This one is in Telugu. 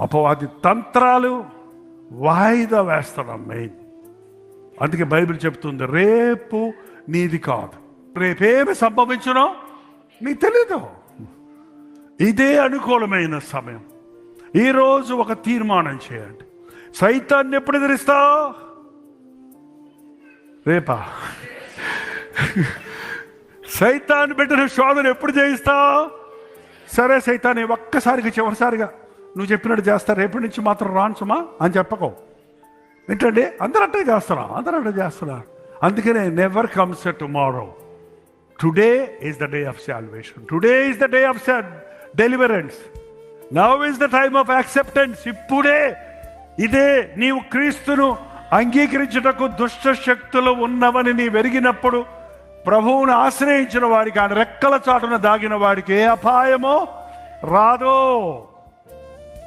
అపవాది తంత్రాలు వాయిదా వేస్తున్నాం మెయిన్. అందుకే బైబిల్ చెప్తుంది, రేపు నీది కాదు, రేపేమి సంభవించునో నీకు తెలీదు. ఇదే అనుకూలమైన సమయం. ఈరోజు ఒక తీర్మానం చేయండి. సైతాన్ని ఎప్పుడు ఎదిరిస్తావు? రేపా? సైతాన్ని పెట్టిన శోధన ఎప్పుడు చేయిస్తావు? సరే సైతాన్ని ఒక్కసారిగా చివరిసారిగా నువ్వు చెప్పినట్టు చేస్తా, రేపటి నుంచి మాత్రం రాను సుమా అని చెప్పకో. ఏంటండి అందరూ అంటే చేస్తున్నారు. అందుకనే never comes a tomorrow. Today is the day of salvation. Today is the day of deliverance. Now is the time of acceptance. ఇప్పుడే ఇదే నీవు క్రీస్తును అంగీకరించుటకు దుష్ట శక్తులు ఉన్నవని నీ వెరిగినప్పుడు ప్రభువును ఆశ్రయించిన వాడికి, ఆయన రెక్కల చాటున దాగిన వాడికి ఏ అపాయమో రాదో.